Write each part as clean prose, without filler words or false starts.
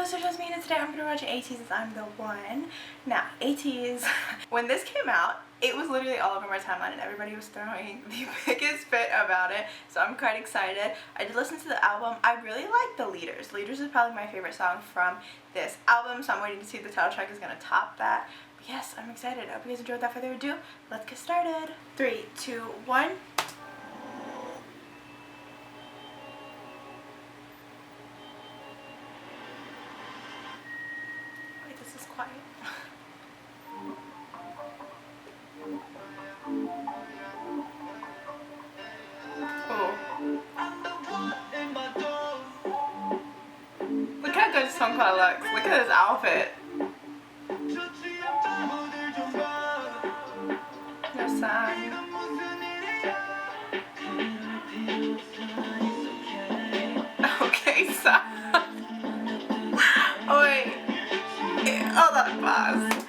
so just me, and today I'm going to watch Ateez's I'm the One. Now, Ateez, when this came out, it was literally all over my timeline and everybody was throwing the biggest fit about it, so I'm quite excited. I did listen to the album. I really like the Leaders. Leaders is probably my favorite song from this album, so I'm waiting to see if the title track is going to top that. But yes, I'm excited. I hope you guys enjoyed. Without further ado, let's get started. 3, 2, 1. This is quiet. Oh. Look how good Songkwa looks. Look at his outfit. No sign. Okay, so. Oh wait. Hold on, pause.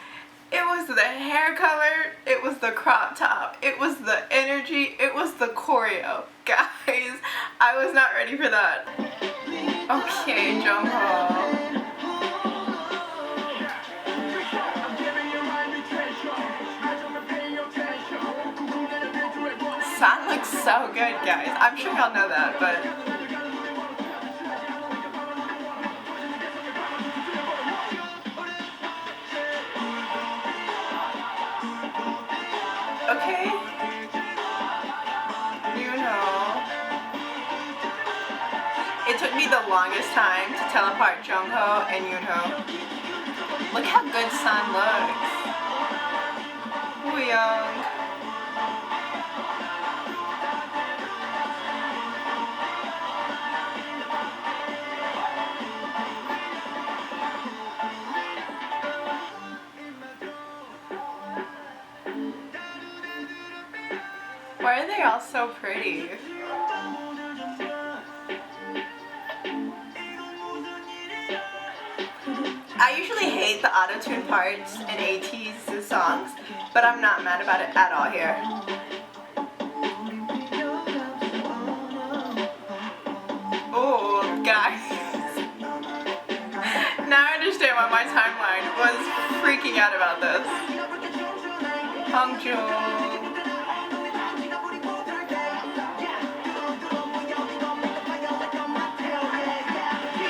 It was the hair color, it was the crop top, it was the energy, it was the choreo. Guys, I was not ready for that. Okay, Jungho. San looks so good, guys. I'm sure y'all know that, but okay, you know, it took me the longest time to tell apart Jungho and Yoonho. Look how good San looks. Wooyoung. Why are they all so pretty? I usually hate the auto-tune parts in Ateez's songs, but I'm not mad about it at all here. Oh, guys. Now I understand why my timeline was freaking out about this. Hongjoong.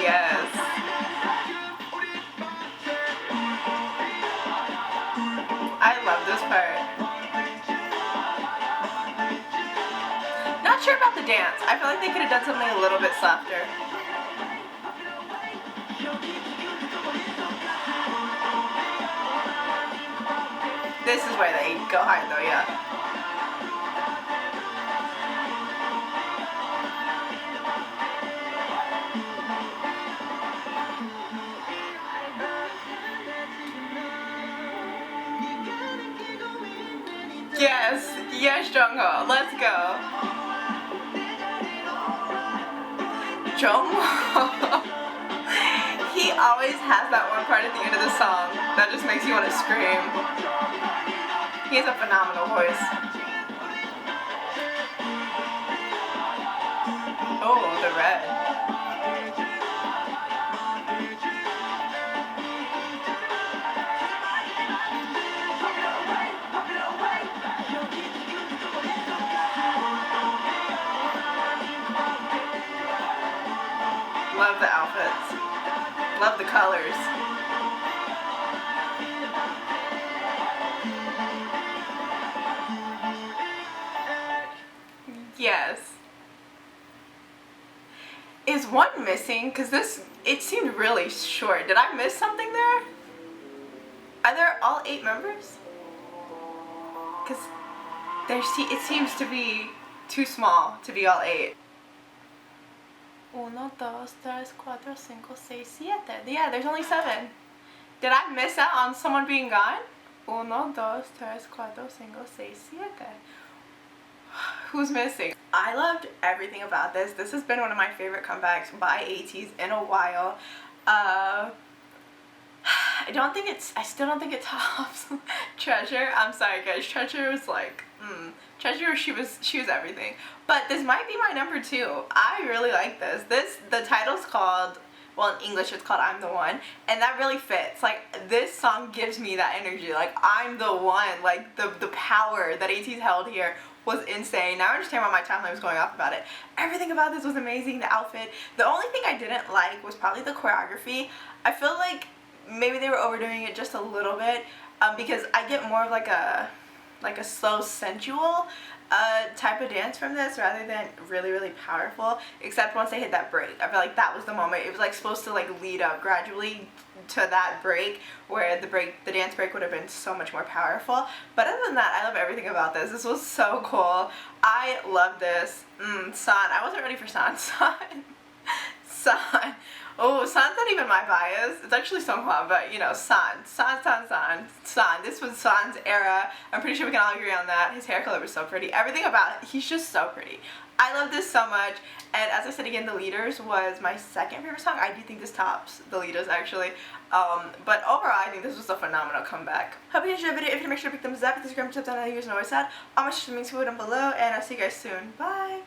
Yes. I love this part. Not sure about the dance. I feel like they could have done something a little bit softer. This is where they go hard though, yeah. Yes, yes, Jungho, let's go. Jungho, he always has that one part at the end of the song that just makes you want to scream. He has a phenomenal voice. Oh, the red. Love the outfits. Love the colors. Yes. Is one missing? Because it seemed really short. Did I miss something there? Are there all 8 members? Because it seems to be too small to be all 8. 1, 2, 3, 4, 5, 6, 7. Yeah, there's only 7. Did I miss out on someone being gone? 1, 2, 3, 4, 5, 6, 7. Who's missing? I loved everything about this. This has been one of my favorite comebacks by Ateez in a while. I still don't think it tops Treasure. I'm sorry guys, Treasure was like, Treasure, she was everything. But this might be my number 2. I really like this. The title's called Well, in English it's called I'm the One, and that really fits. Like, this song gives me that energy. Like, I'm the one. Like, the power that Ateez held here was insane. Now I understand why my timeline was going off about it. Everything about this was amazing. The outfit. The only thing I didn't like was probably the choreography. I feel like maybe they were overdoing it just a little bit, because I get more of like a slow, sensual type of dance from this rather than really, really powerful, except once they hit that break. I feel like that was the moment. It was like supposed to like lead up gradually to that break, where the dance break would have been so much more powerful. But other than that, I love everything about this. This was so cool. I love this. San. I wasn't ready for San. San. Oh, San's not even my bias. It's actually Songhwa, but you know, San. This was San's era. I'm pretty sure we can all agree on that. His hair color was so pretty. Everything about it, he's just so pretty. I love this so much. And as I said again, The Leaders was my second favorite song. I do think this tops The Leaders, actually. But overall, I think this was a phenomenal comeback. Hope you enjoyed the video. If you make sure to pick thumbs up, hit the subscribe button down there, you guys know where it's at. All my social links will be down below, and I'll see you guys soon. Bye!